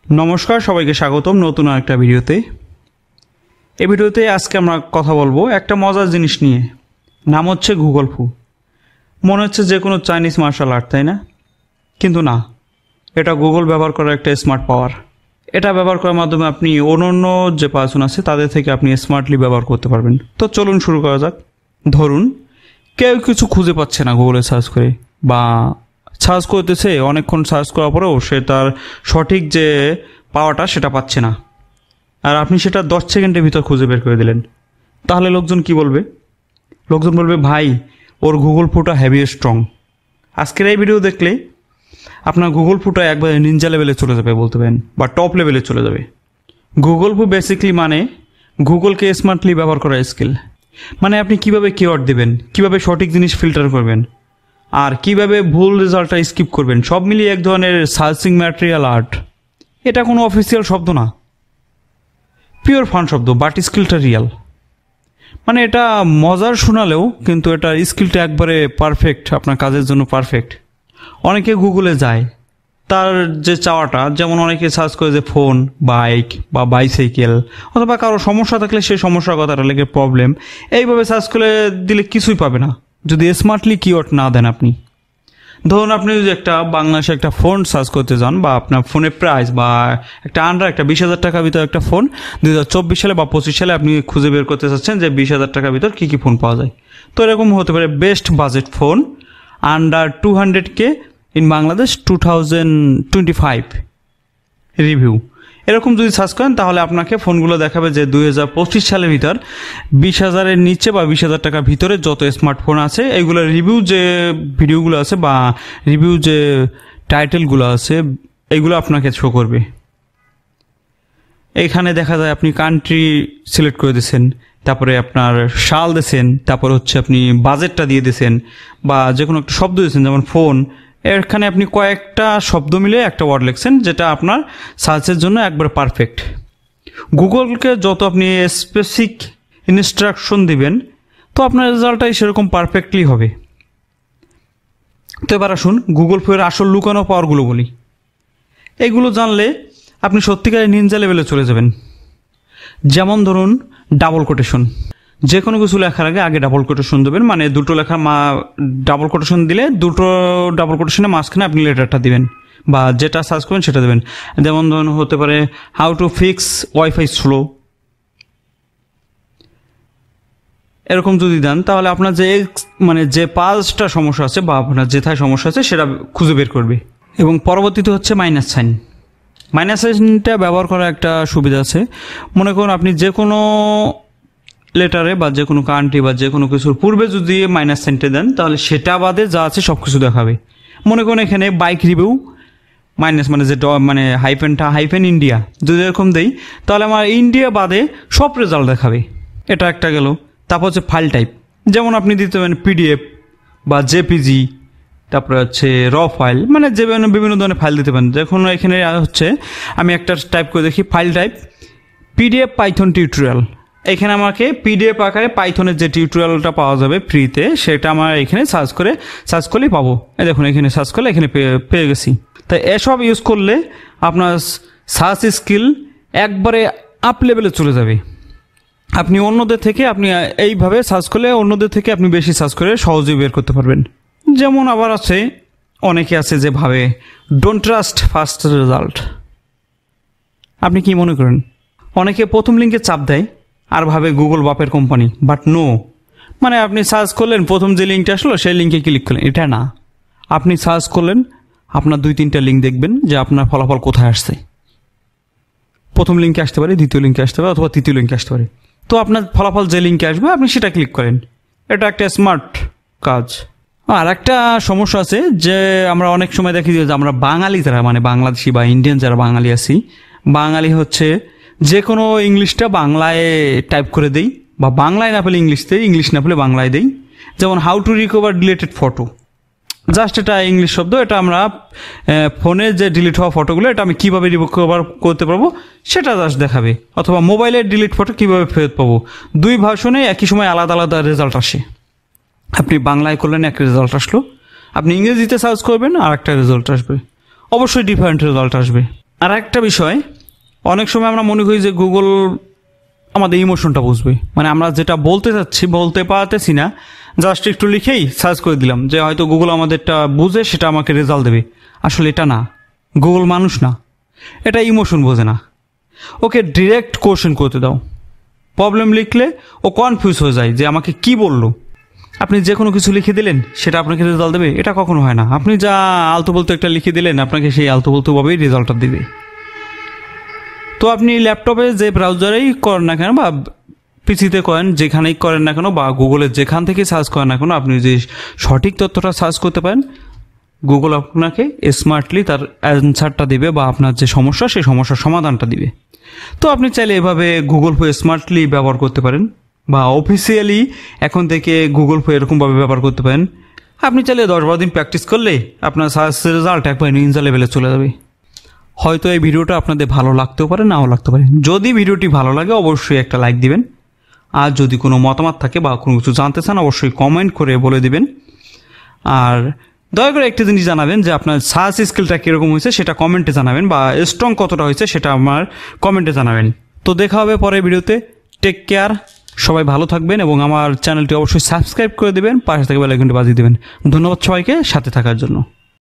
নমস্কার, সবাইকে স্বাগতম নতুন একটা ভিডিওতে। এই ভিডিওতে আজকে আমরা কথা বলবো একটা মজার জিনিস নিয়ে, নাম হচ্ছে গুগল ফু। মনে হচ্ছে যে কোনো চাইনিজ মার্শাল আর্ট, তাই না? কিন্তু না, এটা গুগল ব্যবহার করার একটা স্মার্ট পাওয়ার। এটা ব্যবহার করার মাধ্যমে আপনি অন্য যে পার্সন আছে তাদের থেকে আপনি স্মার্টলি ব্যবহার করতে পারবেন। তো চলুন শুরু করা যাক। ধরুন কেউ কিছু খুঁজে পাচ্ছে না গুগলে সার্চ করে, বা সার্চ করতেছে, অনেকক্ষণ সার্চ করার পরেও সে তার সঠিক যে পাওয়াটা সেটা পাচ্ছে না, আর আপনি সেটা 10 সেকেন্ডের ভিতর খুঁজে বের করে দিলেন। তাহলে লোকজন কি বলবে? লোকজন বলবে, ভাই ওর গুগল ফুটা হেভি স্ট্রং। আজকের এই ভিডিও দেখলে আপনার গুগল ফুটা একবার নিনজা লেভেলে চলে যাবে বলতে পারেন, বা টপ লেভেলে চলে যাবে। গুগল ফু বেসিকলি মানে গুগলকে স্মার্টলি ব্যবহার করার স্কিল। মানে আপনি কিভাবে কিওয়ার্ড দেবেন, কিভাবে সঠিক জিনিস ফিল্টার করবেন, আর কিভাবে ভুল রেজাল্টটা স্কিপ করবেন, সব মিলিয়ে এক ধরনের সার্চিং ম্যাটেরিয়াল আর্ট। এটা কোনো অফিসিয়াল শব্দ না, পিওর ফান শব্দ, বাট স্কিলটা রিয়াল। মানে এটা মজার শোনালেও কিন্তু এটা স্কিলটা একবারে পারফেক্ট, আপনার কাজের জন্য পারফেক্ট। অনেকে গুগলে যায় তার যে চাওয়াটা, যেমন অনেকে সার্চ করে যে ফোন, বাইক বা বাইসাইকেল, অথবা কারো সমস্যা থাকলে সেই সমস্যার কথাটা লেগে প্রবলেম, এইভাবে সার্চ করে দিলে কিছুই পাবে না যদি স্মার্টলি কিওয়ার্ড না দেন আপনি। ধরুন আপনি যদি একটা বাংলাদেশে একটা ফোন সার্চ করতে যান, বা আপনার ফোনের প্রাইস বা একটা একটা 20,000 টাকার ভিতর একটা ফোন 2024 সালে বা 25 সালে আপনি খুঁজে বের করতে চাচ্ছেন যে 20,000 টাকার ভিতর কী কী ফোন পাওয়া যায়। তো এরকম হতে পারে best budget phone under 200K in Bangladesh 2025 review. এরকম যদি সার্চ করেন তাহলে আপনাকে ফোনগুলো দেখাবে যে 2025 সালের ভিতর 20,000-এর নিচে বা 20,000 টাকার ভিতরে যত স্মার্টফোন আছে এইগুলোর রিভিউ যে ভিডিওগুলো আছে বা রিভিউ যে টাইটেলগুলো আছে এইগুলো আপনাকে শো করবে। এখানে দেখা যায় আপনি কান্ট্রি সিলেক্ট করে দিয়েছেন, তারপরে আপনার সাল দিয়েছেন, তারপর হচ্ছে আপনি বাজেটটা দিয়ে দিয়েছেন, বা যে কোনো একটা শব্দ দিয়েছেন যেমন ফোন। এখানে আপনি কয়েকটা শব্দ মিলে একটা ওয়ার্ড লিখছেন যেটা আপনার সার্চের জন্য একবার পারফেক্ট। গুগলকে যত আপনি স্পেসিফিক ইনস্ট্রাকশন দিবেন তো আপনার রেজাল্টটাই সেরকম পারফেক্টলি হবে। তো এবার আসুন গুগল ফু এর আসল লুকানো পাওয়ারগুলো বলি। এইগুলো জানলে আপনি সত্যিকারের নিনজা লেভেলে চলে যাবেন। যেমন ধরুন ডাবল কোটেশন। যে কোনো কিছু লেখার আগে ডাবল কোটেশন দেবেন, মানে দুটো লেখা ডাবল কোটেশন দিলে দুটো ডাবল কোটেশনের মাঝখানে আপনি লেটারটা দিবেন, বা যেটা সার্চ করবেন সেটা দেবেন। যেমন ধরুন হতে পারে how to fix wifi slow. এরকম যদি দেন তাহলে আপনার যে 5টা সমস্যা আছে বা আপনার যেথায় সমস্যা আছে সেটা খুঁজে বের করবে। এবং পরবর্তীতে হচ্ছে মাইনাস সাইন। মাইনাস সাইনটা ব্যবহার করার একটা সুবিধা আছে। মনে করুন আপনি যে কোনো লেটারে বা যে কোনো কান্ট্রি বা যে কোনো কিছুর পূর্বে যদি মাইনাস সাইনটা দেন তাহলে সেটা বাদে যা আছে সব কিছু দেখাবে। মনে করুন এখানে বাইক রিভিউ মাইনাস, মানে যে হাইফেন ইন্ডিয়া যদি এরকম দেই তাহলে আমার ইন্ডিয়া বাদে সব রেজাল্ট দেখাবে। এটা একটা গেল। তারপর হচ্ছে ফাইল টাইপ, যেমন আপনি দিতে পারেন পিডিএফ বা জেপিজি, তারপরে হচ্ছে র ফাইল, মানে যে বিভিন্ন ধরনের ফাইল দিতে পারেন। দেখুন এখানে হচ্ছে আমি একটা টাইপ করে দেখি file type PDF Python tutorial. এখানে আমাকে পিডিএফ আকারে পাইথনের যে টিউটোরিয়ালটা পাওয়া যাবে ফ্রিতে সেটা আমার এখানে সার্চ করলেই পাবো। দেখুন এখানে সার্চ করলে এখানে পেয়ে গেছি। তাই এসব ইউজ করলে আপনার সার্চ স্কিল একবারে আপ লেভেলে চলে যাবে। আপনি অন্যদের থেকে আপনি এইভাবে সার্চ করলে অন্যদের থেকে আপনি বেশি সার্চ করে সহজেই বের করতে পারবেন। যেমন আবার আছে অনেকে আছে যে ভাবে ডোন্ট ট্রাস্ট ফার্স্ট রেজাল্ট। আপনি কি মনে করেন? অনেকে প্রথম লিঙ্কে চাপ দেয় আর ভাবে গুগল বাপের কোম্পানি, বাট নো। মানে আপনি সার্চ করলেন, প্রথম যে লিঙ্কটা আসলো সেই লিঙ্কে ক্লিক করলেন, এটা না। আপনি সার্চ করলেন, আপনার 2-3টা লিঙ্ক দেখবেন যে আপনার ফলাফল কোথায় আসছে। প্রথম লিঙ্কে আসতে পারে, দ্বিতীয় লিঙ্কে আসতে পারে, অথবা তৃতীয় লিঙ্কে আসতে পারে। তো আপনার ফলাফল যে লিঙ্কে আসবে আপনি সেটা ক্লিক করেন। এটা একটা স্মার্ট কাজ। আর একটা সমস্যা আছে যে আমরা অনেক সময় দেখি যে আমরা বাঙালি যারা, মানে বাংলাদেশি বা ইন্ডিয়ান যারা বাঙালি আছি, বাঙালি হচ্ছে যে কোনো ইংলিশটা বাংলায় টাইপ করে দেই, বা বাংলায় না পেলে ইংলিশ দেই, ইংলিশ না পেলে বাংলায় দেই। যেমন how to recover deleted photo, just এটা ইংলিশ শব্দ। এটা আমরা ফোনে যে ডিলিট হওয়া ফটোগুলো এটা আমি কীভাবে রিকভার করতে পারবো সেটা জাস্ট দেখাবে। অথবা মোবাইলের ডিলিট ফটো কীভাবে ফেরত পাবো। 2 ভার্সনে একই সময় আলাদা আলাদা রেজাল্ট আসে। আপনি বাংলায় করলেন এক রেজাল্ট আসলো, আপনি ইংরেজিতে সার্চ করবেন আর একটা রেজাল্ট আসবে, অবশ্যই ডিফারেন্ট রেজাল্ট আসবে। আর একটা বিষয়, অনেক সময় আমরা মনে করি যে গুগল আমাদের ইমোশনটা বুঝবে, মানে আমরা যেটা বলতে চাচ্ছি বলতে পারতেছি না, জাস্ট একটু লিখেই সার্চ করে দিলাম যে হয়তো গুগল আমাদেরটা বুঝে সেটা আমাকে রেজাল্ট দেবে। আসলে এটা না, গুগল মানুষ না, এটা ইমোশন বোঝে না। ওকে ডিরেক্ট কোশ্চেন করতে দাও। প্রবলেম লিখলে ও কনফিউজ হয়ে যায় যে আমাকে কি বললো। আপনি যে কোনো কিছু লিখে দিলেন সেটা আপনাকে রেজাল্ট দেবে, এটা কখনো হয় না। আপনি যা আলতু বলতে একটা লিখে দিলেন আপনাকে সেই আলতু বলতুভাবেই রেজাল্টটা দেবে। তো আপনি ল্যাপটপে যে ব্রাউজারেই করেন না কেন বা পিসিতে করেন, যেখানেই করেন না কেন বা গুগলের যেখান থেকে সার্চ করেন না কেন, আপনি যদি সঠিক তথ্যটা সার্চ করতে পারেন, গুগল আপনাকে স্মার্টলি তার অ্যান্সারটা দিবে বা আপনার যে সমস্যা সেই সমস্যার সমাধানটা দিবে। তো আপনি চাইলে এভাবে গুগল পে স্মার্টলি ব্যবহার করতে পারেন বা অফিসিয়ালি এখন থেকে গুগল পে এরকমভাবে ব্যবহার করতে পারেন। আপনি চাইলে 10-12 দিন প্র্যাকটিস করলে আপনার সার্চ রেজাল্ট একবার নিনজা লেভেলে চলে যাবে। হয়তো এই ভিডিওটা আপনাদের ভালো লাগতেও পারে, নাও লাগতে পারে। যদি ভিডিওটি ভালো লাগে অবশ্যই একটা লাইক দিবেন, আর যদি কোনো মতামত থাকে বা কোনো কিছু জানতে চান অবশ্যই কমেন্ট করে বলে দিবেন। আর দয়া করে একটা জিনিস জানাবেন যে আপনার সার্চ স্কিলটা কীরকম হয়েছে সেটা কমেন্টে জানাবেন, বা স্ট্রং কতটা হয়েছে সেটা আমার কমেন্টে জানাবেন। তো দেখা হবে পরের ভিডিওতে। টেক কেয়ার, সবাই ভালো থাকবেন এবং আমার চ্যানেলটি অবশ্যই সাবস্ক্রাইব করে দেবেন, পাশে থেকে বেল আইকনটি বাজিয়ে দেবেন। ধন্যবাদ সবাইকে সাথে থাকার জন্য।